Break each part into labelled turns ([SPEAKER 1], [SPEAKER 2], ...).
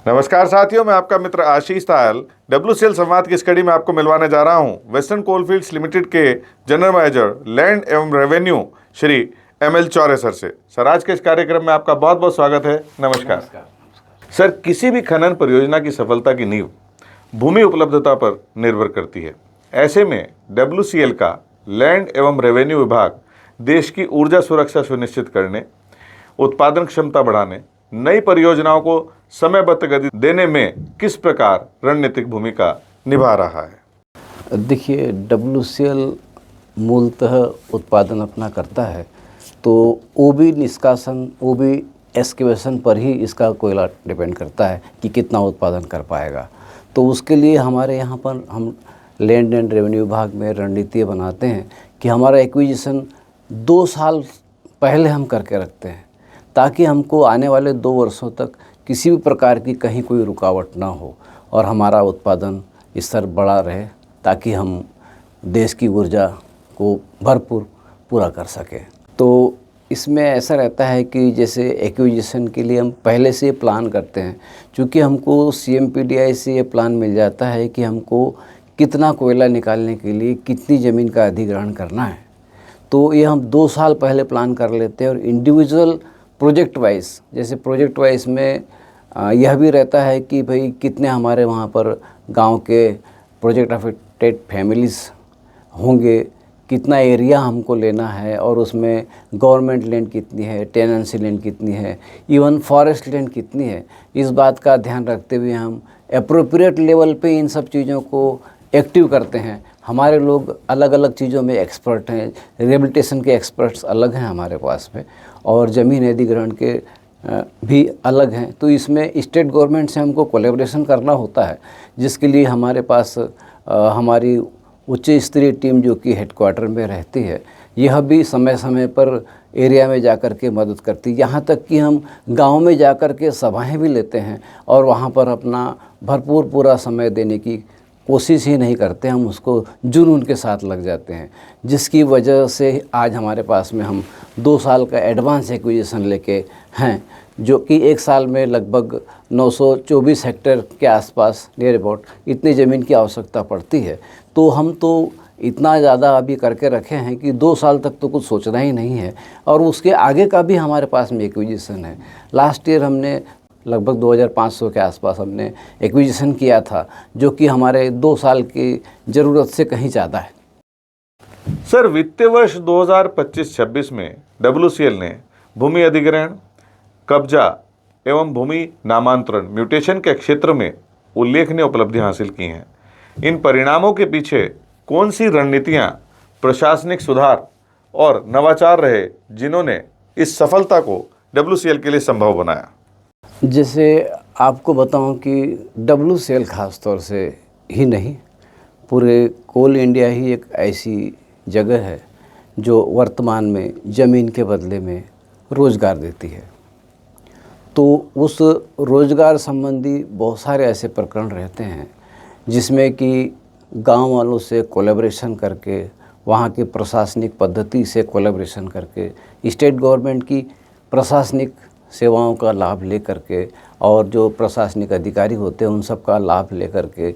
[SPEAKER 1] नमस्कार साथियों, मैं आपका मित्र आशीष तायल WCL संवाद की इस कड़ी में आपको मिलवाने जा रहा हूं वेस्टर्न कोलफील्ड्स लिमिटेड के जनरल मैनेजर लैंड एवं revenue Shri ML Chaure sir आज के इस कार्यक्रम में आपका बहुत बहुत स्वागत है। नमस्कार। सर, किसी भी खनन परियोजना की सफलता की नींव भूमि उपलब्धता पर निर्भर करती है। ऐसे में WCL का लैंड एवं रेवेन्यू विभाग देश की ऊर्जा सुरक्षा सुनिश्चित करने, उत्पादन क्षमता बढ़ाने, नई परियोजनाओं को समयबद्ध गति देने में किस प्रकार रणनीतिक भूमिका निभा रहा है?
[SPEAKER 2] देखिए, WCL मूलतः उत्पादन अपना करता है, तो OB निष्कासन, OB एक्सकेवेशन पर ही इसका कोयला डिपेंड करता है कि कितना उत्पादन कर पाएगा। तो उसके लिए हमारे यहाँ पर हम लैंड एंड रेवेन्यू विभाग में रणनीति बनाते हैं कि हमारा एक्विजिशन 2 साल पहले हम करके रखते हैं, ताकि हमको आने वाले 2 वर्षों तक किसी भी प्रकार की कहीं कोई रुकावट ना हो और हमारा उत्पादन स्तर बढ़ा रहे, ताकि हम देश की ऊर्जा को भरपूर पूरा कर सकें। तो इसमें ऐसा रहता है कि जैसे एक्विजिशन के लिए हम पहले से प्लान करते हैं, क्योंकि हमको CMPDI से ये प्लान मिल जाता है कि हमको कितना कोयला निकालने के लिए कितनी ज़मीन का अधिग्रहण करना है। तो ये हम 2 साल पहले प्लान कर लेते हैं और इंडिविजुअल प्रोजेक्ट वाइज, जैसे प्रोजेक्ट वाइज में यह भी रहता है कि भाई कितने हमारे वहाँ पर गांव के प्रोजेक्ट अफेक्टेड फैमिलीज़ होंगे, कितना एरिया हमको लेना है और उसमें गवर्नमेंट लैंड कितनी है, टेनेंसी लैंड कितनी है, इवन फॉरेस्ट लैंड कितनी है। इस बात का ध्यान रखते हुए हम एप्रोप्रिएट लेवल पे इन सब चीज़ों को एक्टिव करते हैं। हमारे लोग अलग अलग चीज़ों में एक्सपर्ट हैं, रिहेबिलिटेशन के एक्सपर्ट्स अलग हैं हमारे पास में, और ज़मीन अधिग्रहण के भी अलग हैं। तो इसमें स्टेट गवर्नमेंट से हमको कोलैबोरेशन करना होता है, जिसके लिए हमारे पास हमारी उच्च स्तरीय टीम जो कि हेडक्वार्टर में रहती है, यह भी समय समय पर एरिया में जाकर के मदद करती है। यहाँ तक कि हम गांव में जाकर के सभाएं भी लेते हैं और वहाँ पर अपना भरपूर पूरा समय देने की कोशिश ही नहीं करते, हम उसको जुनून के साथ लग जाते हैं, जिसकी वजह से आज हमारे पास में हम 2 साल का एडवांस एक्विजिशन लेके हैं, जो कि 1 साल में लगभग 924 हेक्टेयर के आसपास नियर अबाउट इतनी ज़मीन की आवश्यकता पड़ती है। तो हम तो इतना ज़्यादा अभी करके रखे हैं कि 2 साल तक तो कुछ सोचना ही नहीं है, और उसके आगे का भी हमारे पास में एक्विजिशन है। लास्ट ईयर हमने लगभग 2500 के आसपास हमने एक्विजिशन किया था, जो कि हमारे 2 साल की ज़रूरत से कहीं ज़्यादा है।
[SPEAKER 1] सर, वित्तीय वर्ष 2025-26 में WCL ने भूमि अधिग्रहण, कब्जा एवं भूमि नामांतरण म्यूटेशन के क्षेत्र में उल्लेखनीय उपलब्धियां हासिल की हैं। इन परिणामों के पीछे कौन सी रणनीतियां, प्रशासनिक सुधार और नवाचार रहे, जिन्होंने इस सफलता को WCL के लिए संभव बनाया?
[SPEAKER 2] जैसे आपको बताऊं कि WCL खास तौर से ही नहीं, पूरे कोल इंडिया ही एक ऐसी जगह है जो वर्तमान में ज़मीन के बदले में रोज़गार देती है। तो उस रोज़गार संबंधी बहुत सारे ऐसे प्रकरण रहते हैं जिसमें कि गांव वालों से कोलैबोरेशन करके, वहाँ की प्रशासनिक पद्धति से कोलैबोरेशन करके, स्टेट गवर्नमेंट की प्रशासनिक सेवाओं का लाभ ले करके, और जो प्रशासनिक अधिकारी होते हैं उन सब का लाभ ले करके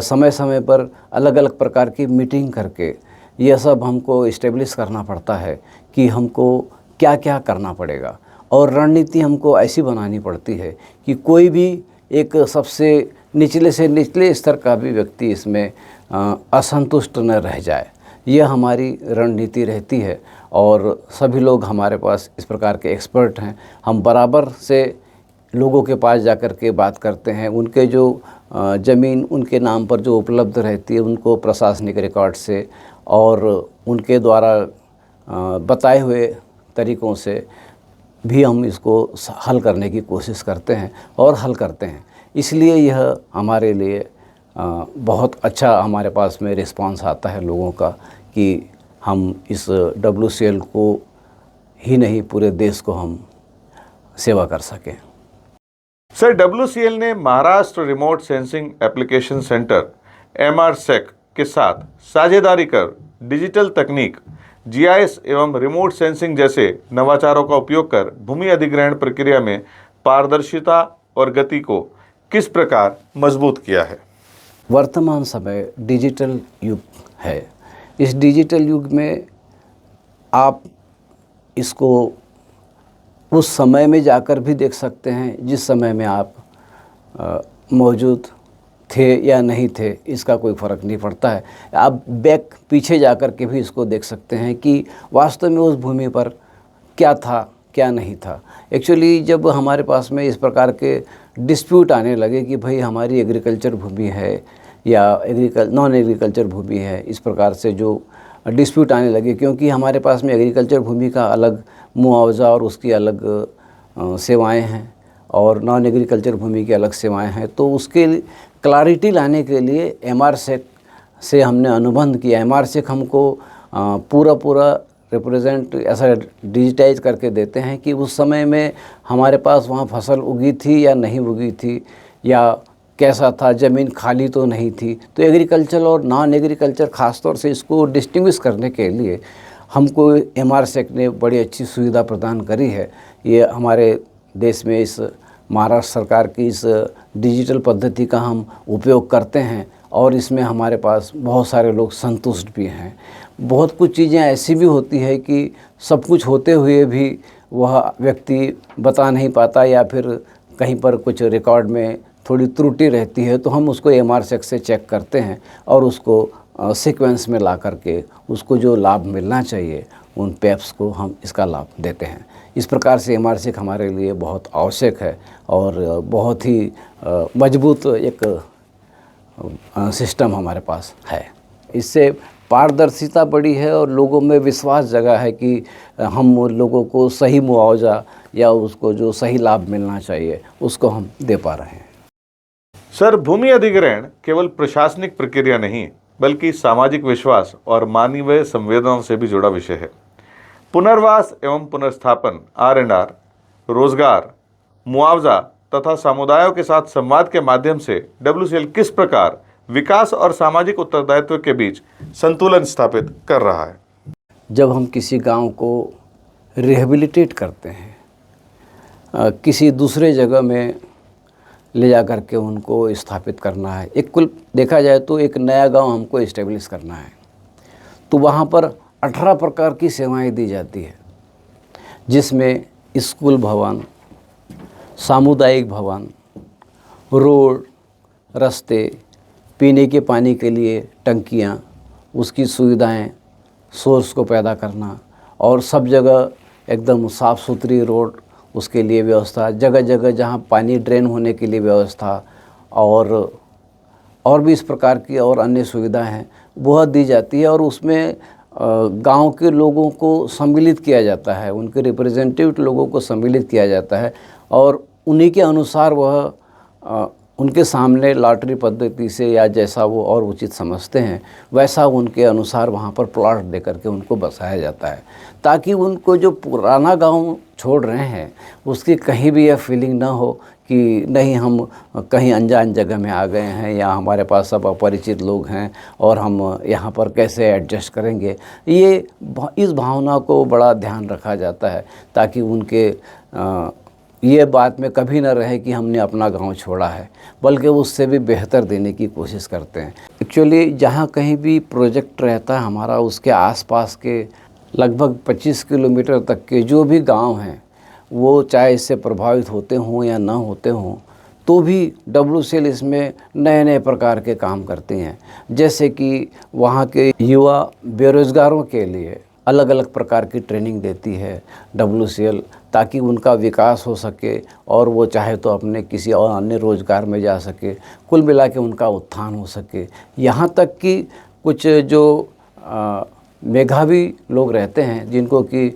[SPEAKER 2] समय समय पर अलग अलग प्रकार की मीटिंग करके यह सब हमको इस्टेब्लिश करना पड़ता है कि हमको क्या क्या करना पड़ेगा। और रणनीति हमको ऐसी बनानी पड़ती है कि कोई भी एक सबसे निचले से निचले स्तर का भी व्यक्ति इसमें असंतुष्ट न रह जाए। यह हमारी रणनीति रहती है, और सभी लोग हमारे पास इस प्रकार के एक्सपर्ट हैं। हम बराबर से लोगों के पास जाकर के बात करते हैं, उनके जो ज़मीन उनके नाम पर जो उपलब्ध रहती है उनको प्रशासनिक रिकॉर्ड से और उनके द्वारा बताए हुए तरीक़ों से भी हम इसको हल करने की कोशिश करते हैं और हल करते हैं। इसलिए यह हमारे लिए बहुत अच्छा हमारे पास में रिस्पांस आता है लोगों का कि हम इस WCL को ही नहीं, पूरे देश को हम सेवा कर सकें।
[SPEAKER 1] सर, WCL ने Maharashtra remote sensing application centre MRSEC के साथ साझेदारी कर डिजिटल तकनीक, जीआईएस एवं रिमोट सेंसिंग जैसे नवाचारों का उपयोग कर भूमि अधिग्रहण प्रक्रिया में पारदर्शिता और गति को किस प्रकार मजबूत किया है?
[SPEAKER 2] वर्तमान समय डिजिटल युग है। इस डिजिटल युग में आप इसको उस समय में जाकर भी देख सकते हैं जिस समय में आप मौजूद थे या नहीं थे, इसका कोई फ़र्क नहीं पड़ता है। आप बैक पीछे जाकर के भी इसको देख सकते हैं कि वास्तव में उस भूमि पर क्या था, क्या नहीं था। एक्चुअली जब हमारे पास में इस प्रकार के डिस्प्यूट आने लगे कि भाई हमारी एग्रीकल्चर भूमि है या नॉन एग्रीकल्चर भूमि है, इस प्रकार से जो डिस्प्यूट आने लगे, क्योंकि हमारे पास में एग्रीकल्चर भूमि का अलग मुआवजा और उसकी अलग सेवाएं हैं और नॉन एग्रीकल्चर भूमि की अलग सेवाएं हैं, तो उसके क्लैरिटी लाने के लिए एमआरसेक से हमने अनुबंध किया। एमआरसेक हमको पूरा रिप्रेजेंट ऐसा डिजिटाइज करके देते हैं कि उस समय में हमारे पास वहाँ फसल उगी थी या नहीं उगी थी, या कैसा था, ज़मीन खाली तो नहीं थी। तो एग्रीकल्चर और नॉन एग्रीकल्चर ख़ास तौर से इसको डिस्टिंग्विश करने के लिए हमको एमआरसेक ने बड़ी अच्छी सुविधा प्रदान करी है। ये हमारे देश में इस महाराष्ट्र सरकार की इस डिजिटल पद्धति का हम उपयोग करते हैं और इसमें हमारे पास बहुत सारे लोग संतुष्ट भी हैं। बहुत कुछ चीज़ें ऐसी भी होती है कि सब कुछ होते हुए भी वह व्यक्ति बता नहीं पाता या फिर कहीं पर कुछ रिकॉर्ड में थोड़ी त्रुटि रहती है, तो हम उसको एमआरसेक से चेक करते हैं और उसको सीक्वेंस में ला करके उसको जो लाभ मिलना चाहिए उन पैप्स को हम इसका लाभ देते हैं। इस प्रकार से एमआरसेक हमारे लिए बहुत आवश्यक है और बहुत ही मजबूत एक सिस्टम हमारे पास है। इससे पारदर्शिता बढ़ी है और लोगों में विश्वास जगा है कि हम लोगों को सही मुआवजा या उसको जो सही लाभ मिलना चाहिए उसको हम दे पा रहे हैं।
[SPEAKER 1] सर, भूमि अधिग्रहण केवल प्रशासनिक प्रक्रिया नहीं बल्कि सामाजिक विश्वास और मानवीय संवेदनाओं से भी जुड़ा विषय है। पुनर्वास एवं पुनर्स्थापन, R&R, रोजगार, मुआवजा तथा समुदायों के साथ संवाद के माध्यम से WCL किस प्रकार विकास और सामाजिक उत्तरदायित्व के बीच संतुलन स्थापित कर रहा है?
[SPEAKER 2] जब हम किसी गांव को रिहेबिलिटेट करते हैं, किसी दूसरे जगह में ले जा कर के उनको स्थापित करना है, एक कुल देखा जाए तो एक नया गांव हमको इस्टेब्लिश करना है, तो वहाँ पर 18 प्रकार की सेवाएं दी जाती है, जिसमें स्कूल भवन, सामुदायिक भवन, रोड, रास्ते, पीने के पानी के लिए टंकियाँ, उसकी सुविधाएं, सोर्स को पैदा करना और सब जगह एकदम साफ़ सुथरी रोड, उसके लिए व्यवस्था, जगह जगह जहाँ पानी ड्रेन होने के लिए व्यवस्था और भी इस प्रकार की और अन्य सुविधाएं हैं वह दी जाती है। और उसमें गांव के लोगों को सम्मिलित किया जाता है, उनके रिप्रेजेंटेटिव लोगों को सम्मिलित किया जाता है और उन्हीं के अनुसार वह उनके सामने लॉटरी पद्धति से या जैसा वो और उचित समझते हैं वैसा उनके अनुसार वहाँ पर प्लॉट दे करके उनको बसाया जाता है, ताकि उनको जो पुराना गांव छोड़ रहे हैं उसकी कहीं भी यह फीलिंग ना हो कि नहीं हम कहीं अनजान जगह में आ गए हैं या हमारे पास सब अपरिचित लोग हैं और हम यहाँ पर कैसे एडजस्ट करेंगे। इस भावना को बड़ा ध्यान रखा जाता है ताकि उनके ये बात में कभी ना रहे कि हमने अपना गांव छोड़ा है, बल्कि उससे भी बेहतर देने की कोशिश करते हैं। एक्चुअली जहाँ कहीं भी प्रोजेक्ट रहता है हमारा, उसके आसपास के लगभग 25 किलोमीटर तक के जो भी गांव हैं वो चाहे इससे प्रभावित होते हों या ना होते हों, तो भी WCL इसमें नए नए प्रकार के काम करती हैं। जैसे कि वहाँ के युवा बेरोज़गारों के लिए अलग अलग प्रकार की ट्रेनिंग देती है WCL, ताकि उनका विकास हो सके और वो चाहे तो अपने किसी और अन्य रोज़गार में जा सके, कुल मिला के उनका उत्थान हो सके। यहाँ तक कि कुछ जो मेधावी लोग रहते हैं जिनको कि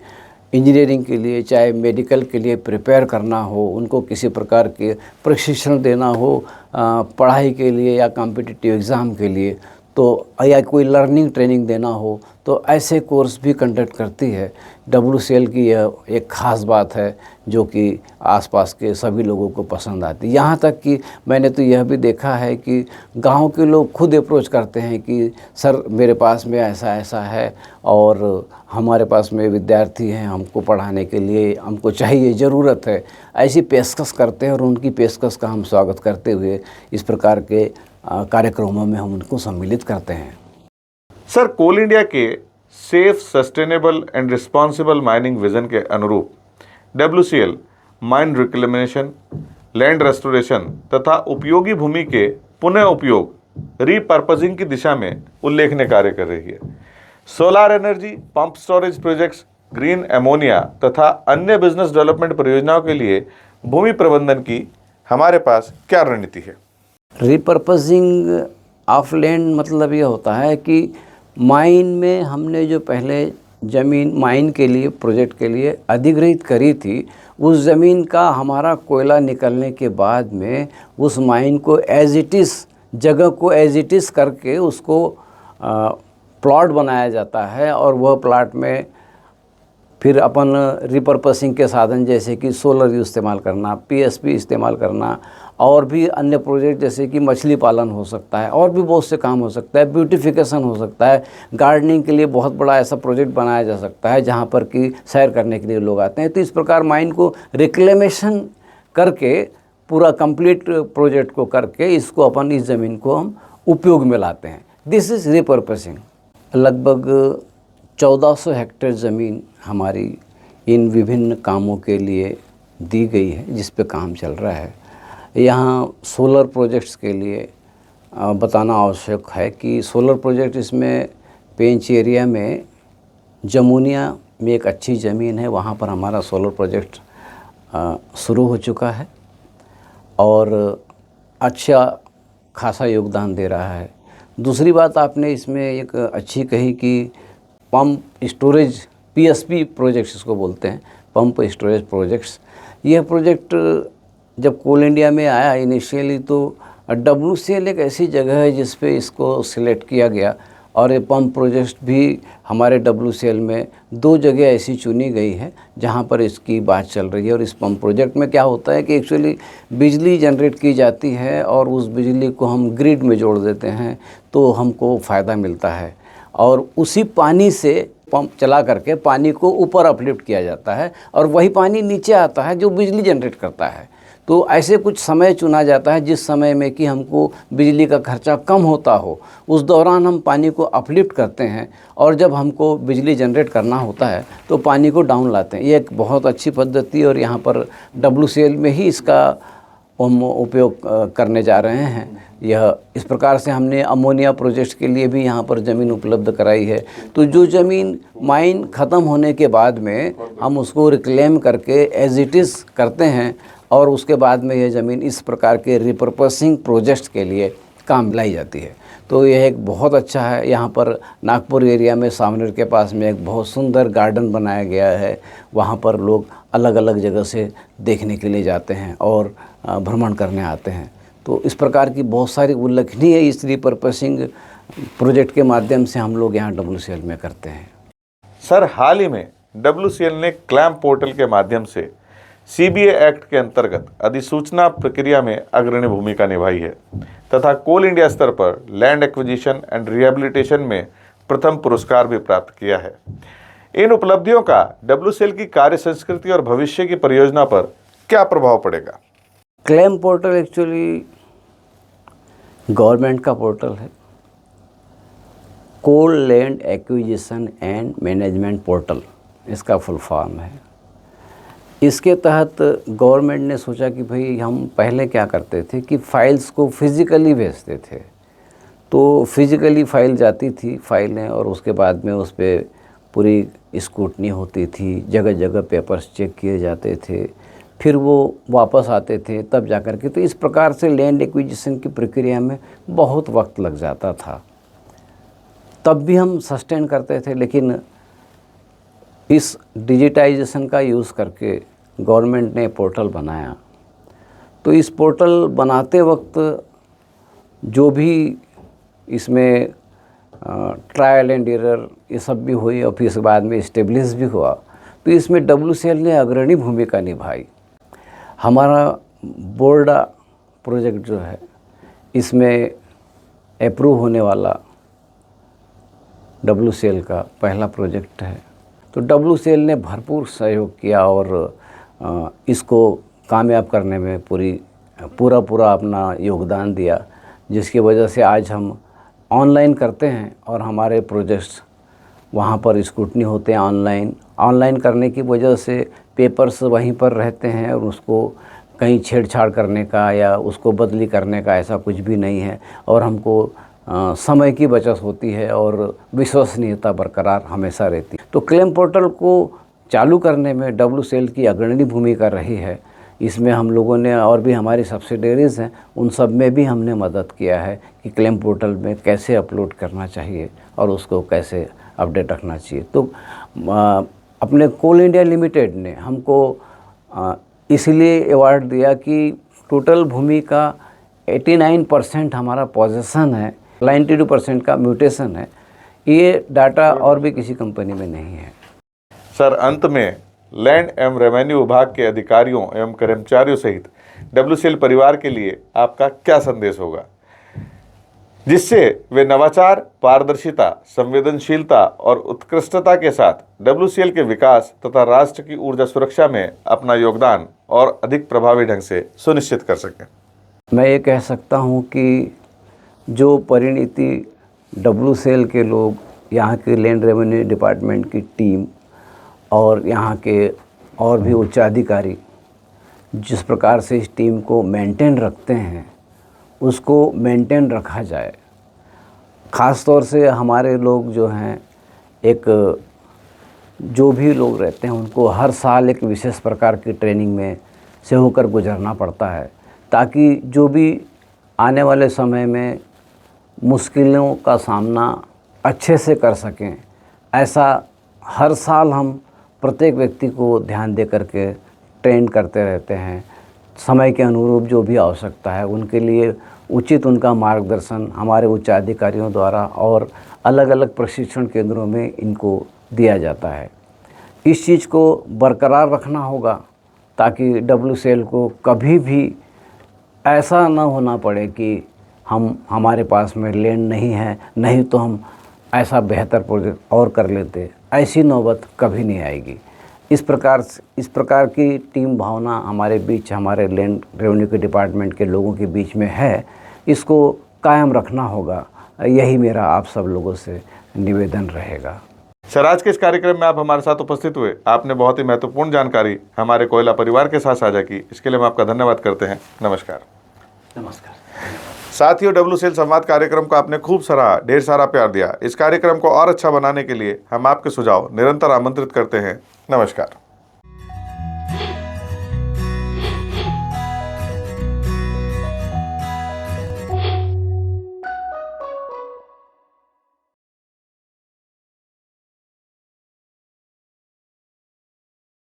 [SPEAKER 2] इंजीनियरिंग के लिए चाहे मेडिकल के लिए प्रिपेयर करना हो, उनको किसी प्रकार के प्रशिक्षण देना हो पढ़ाई के लिए या कॉम्पिटिटिव एग्ज़ाम के लिए, तो तो या कोई लर्निंग ट्रेनिंग देना हो तो ऐसे कोर्स भी कंडक्ट करती है। WCL की यह एक ख़ास बात है जो कि आसपास के सभी लोगों को पसंद आती है। यहाँ तक कि मैंने तो यह भी देखा है कि गांव के लोग खुद अप्रोच करते हैं कि सर मेरे पास में ऐसा ऐसा है और हमारे पास में विद्यार्थी हैं, हमको पढ़ाने के लिए हमको चाहिए, ज़रूरत है, ऐसी पेशकश करते हैं और उनकी पेशकश का हम स्वागत करते हुए इस प्रकार के कार्यक्रमों में हम उनको सम्मिलित करते हैं।
[SPEAKER 1] सर, कोल इंडिया के safe, sustainable and responsible mining vision के अनुरूप WCL mine reclamation, land restoration तथा उपयोगी भूमि के पुनः उपयोग, रीपर्पजिंग की दिशा में उल्लेखनीय कार्य कर रही है। Solar energy, pump storage projects, green ammonia तथा अन्य बिजनेस डेवलपमेंट परियोजनाओं के लिए भूमि प्रबंधन की हमारे पास क्या रणनीति है?
[SPEAKER 2] रीपर्पजिंग ऑफ लैंड मतलब ये होता है कि माइन में हमने जो पहले ज़मीन माइन के लिए, प्रोजेक्ट के लिए अधिग्रहित करी थी, उस ज़मीन का हमारा कोयला निकलने के बाद में उस माइन को एज इट इज़, जगह को एज इट इज़ करके उसको प्लॉट बनाया जाता है और वह प्लॉट में फिर अपन रिपर्पसिंग के साधन जैसे कि सोलर इस्तेमाल करना, PSP इस्तेमाल करना और भी अन्य प्रोजेक्ट जैसे कि मछली पालन हो सकता है और भी बहुत से काम हो सकता है, ब्यूटिफिकेशन हो सकता है, गार्डनिंग के लिए बहुत बड़ा ऐसा प्रोजेक्ट बनाया जा सकता है जहाँ पर कि सैर करने के लिए लोग आते हैं। तो इस प्रकार माइन को रिक्लेमेशन करके पूरा कंप्लीट प्रोजेक्ट को करके इसको अपन इस ज़मीन को हम उपयोग में लाते हैं। This is repurposing. लगभग 1400 हेक्टेयर ज़मीन हमारी इन विभिन्न कामों के लिए दी गई है जिस पे काम चल रहा है। यहाँ सोलर प्रोजेक्ट्स के लिए बताना आवश्यक है कि सोलर प्रोजेक्ट इसमें पेंच एरिया में जमुनिया में एक अच्छी ज़मीन है, वहाँ पर हमारा सोलर प्रोजेक्ट शुरू हो चुका है और अच्छा खासा योगदान दे रहा है। दूसरी बात आपने इसमें एक अच्छी कही कि पंप स्टोरेज, PSP प्रोजेक्ट्स इसको बोलते हैं, पंप स्टोरेज प्रोजेक्ट्स। यह प्रोजेक्ट जब कोल इंडिया में आया इनिशियली तो WCL एक ऐसी जगह है जिस पे इसको सिलेक्ट किया गया और ये पंप प्रोजेक्ट भी हमारे WCL में 2 जगह ऐसी चुनी गई है जहाँ पर इसकी बात चल रही है। और इस पंप प्रोजेक्ट में क्या होता है कि एक्चुअली बिजली जनरेट की जाती है और उस बिजली को हम ग्रिड में जोड़ देते हैं तो हमको फ़ायदा मिलता है और उसी पानी से पंप चला करके पानी को ऊपर अपलिफ्ट किया जाता है और वही पानी नीचे आता है जो बिजली जनरेट करता है। तो ऐसे कुछ समय चुना जाता है जिस समय में कि हमको बिजली का खर्चा कम होता हो, उस दौरान हम पानी को अपलिफ्ट करते हैं और जब हमको बिजली जनरेट करना होता है तो पानी को डाउन लाते हैं। ये एक बहुत अच्छी पद्धति और यहाँ पर WCL में ही इसका हम उपयोग करने जा रहे हैं। यह इस प्रकार से हमने अमोनिया प्रोजेक्ट के लिए भी यहाँ पर ज़मीन उपलब्ध कराई है। तो जो ज़मीन माइन ख़त्म होने के बाद में हम उसको रिक्लेम करके एज इट इज़ करते हैं और उसके बाद में यह ज़मीन इस प्रकार के रिपर्पसिंग प्रोजेक्ट्स के लिए काम लाई जाती है। तो यह एक बहुत अच्छा है। यहाँ पर नागपुर एरिया में सावनेर के पास में एक बहुत सुंदर गार्डन बनाया गया है, वहाँ पर लोग अलग अलग जगह से देखने के लिए जाते हैं और भ्रमण करने आते हैं। तो इस प्रकार की बहुत सारी उल्लेखनीय इस रिपर्पसिंग प्रोजेक्ट के माध्यम से हम लोग यहाँ WCL में करते हैं।
[SPEAKER 1] सर, हाल ही में WCL ने क्लैम पोर्टल के माध्यम से CBA एक्ट के अंतर्गत अधिसूचना प्रक्रिया में अग्रणी भूमिका निभाई है तथा कोल इंडिया स्तर पर लैंड एक्विजिशन एंड रिहेबिलिटेशन में प्रथम पुरस्कार भी प्राप्त किया है। इन उपलब्धियों का WCL की कार्य संस्कृति और भविष्य की परियोजना पर क्या प्रभाव पड़ेगा?
[SPEAKER 2] क्लेम पोर्टल एक्चुअली गवर्नमेंट का पोर्टल है, coal land acquisition and management portal इसका फुल फॉर्म है। इसके तहत गवर्नमेंट ने सोचा कि भाई हम पहले क्या करते थे कि फाइल्स को फिज़िकली भेजते थे, तो फिज़िकली फ़ाइल जाती थी फाइलें और उसके बाद में उस पर पूरी स्क्रूटनी होती थी, जगह जगह पेपर्स चेक किए जाते थे, फिर वो वापस आते थे तब जा कर के। तो इस प्रकार से लैंड एक्विजिशन की प्रक्रिया में बहुत वक्त लग जाता था। तब भी हम सस्टेन करते थे, लेकिन इस डिजिटाइजेशन का यूज़ करके गवर्नमेंट ने पोर्टल बनाया। तो इस पोर्टल बनाते वक्त जो भी इसमें ट्रायल एंड एरर ये सब भी हुई और फिर इसके बाद में इस्टेब्लिश भी हुआ। तो इसमें WCL ने अग्रणी भूमिका निभाई। हमारा बोर्डा प्रोजेक्ट जो है इसमें अप्रूव होने वाला WCL का पहला प्रोजेक्ट है। तो WCL ने भरपूर सहयोग किया और इसको कामयाब करने में पूरा अपना योगदान दिया, जिसकी वजह से आज हम ऑनलाइन करते हैं और हमारे प्रोजेक्ट्स वहाँ पर स्क्रूटनी होते हैं ऑनलाइन करने की वजह से पेपर्स वहीं पर रहते हैं और उसको कहीं छेड़छाड़ करने का या उसको बदली करने का ऐसा कुछ भी नहीं है और हमको समय की बचत होती है और विश्वसनीयता बरकरार हमेशा रहती है। तो क्लेम पोर्टल को चालू करने में WCL की अग्रणी भूमिका रही है। इसमें हम लोगों ने और भी हमारी सब्सिडरीज़ हैं उन सब में भी हमने मदद किया है कि क्लेम पोर्टल में कैसे अपलोड करना चाहिए और उसको कैसे अपडेट रखना चाहिए। तो अपने कोल इंडिया लिमिटेड ने हमको इसलिए अवार्ड दिया कि टोटल भूमि का 89% हमारा पोजेसन है, 92% का म्यूटेशन है। ये डाटा और भी किसी कंपनी में नहीं है।
[SPEAKER 1] सर, अंत में लैंड एवं रेवेन्यू विभाग के अधिकारियों एवं कर्मचारियों सहित WCL परिवार के लिए आपका क्या संदेश होगा, जिससे वे नवाचार, पारदर्शिता, संवेदनशीलता और उत्कृष्टता के साथ WCL के विकास तथा राष्ट्र की ऊर्जा सुरक्षा में अपना योगदान और अधिक प्रभावी ढंग से सुनिश्चित कर सकें?
[SPEAKER 2] मैं ये कह सकता हूँ कि जो परिणति WCL के लोग, यहाँ के लैंड रेवेन्यू डिपार्टमेंट की टीम और यहाँ के और भी उच्चाधिकारी जिस प्रकार से इस टीम को मेंटेन रखते हैं उसको मेंटेन रखा जाए। ख़ास तौर से हमारे लोग जो हैं, जो भी लोग रहते हैं उनको हर साल एक विशेष प्रकार की ट्रेनिंग में से होकर गुजरना पड़ता है, ताकि जो भी आने वाले समय में मुश्किलों का सामना अच्छे से कर सकें। ऐसा हर साल हम प्रत्येक व्यक्ति को ध्यान दे करके ट्रेन करते रहते हैं। समय के अनुरूप जो भी आवश्यकता है उनके लिए उचित उनका मार्गदर्शन हमारे उच्चाधिकारियों द्वारा और अलग अलग प्रशिक्षण केंद्रों में इनको दिया जाता है। इस चीज़ को बरकरार रखना होगा ताकि WCL को कभी भी ऐसा ना होना पड़े कि हमारे पास में लैंड नहीं है, नहीं तो हम ऐसा बेहतर प्रोजेक्ट और कर लेते। ऐसी नौबत कभी नहीं आएगी। इस प्रकार की टीम भावना हमारे बीच, हमारे लैंड रेवेन्यू के डिपार्टमेंट के लोगों के बीच में है। इसको कायम रखना होगा। यही मेरा आप सब लोगों से निवेदन रहेगा।
[SPEAKER 1] सर, आज के इस कार्यक्रम में आप हमारे साथ उपस्थित हुए, आपने बहुत ही महत्वपूर्ण जानकारी हमारे कोयला परिवार के साथ साझा की। इसके लिए हम आपका धन्यवाद करते हैं। नमस्कार।
[SPEAKER 2] नमस्कार।
[SPEAKER 1] साथियों, WCL संवाद कार्यक्रम को आपने खूब सराहा, ढेर सारा प्यार दिया। इस कार्यक्रम को और अच्छा बनाने के लिए हम आपके सुझाव निरंतर आमंत्रित करते हैं। नमस्कार।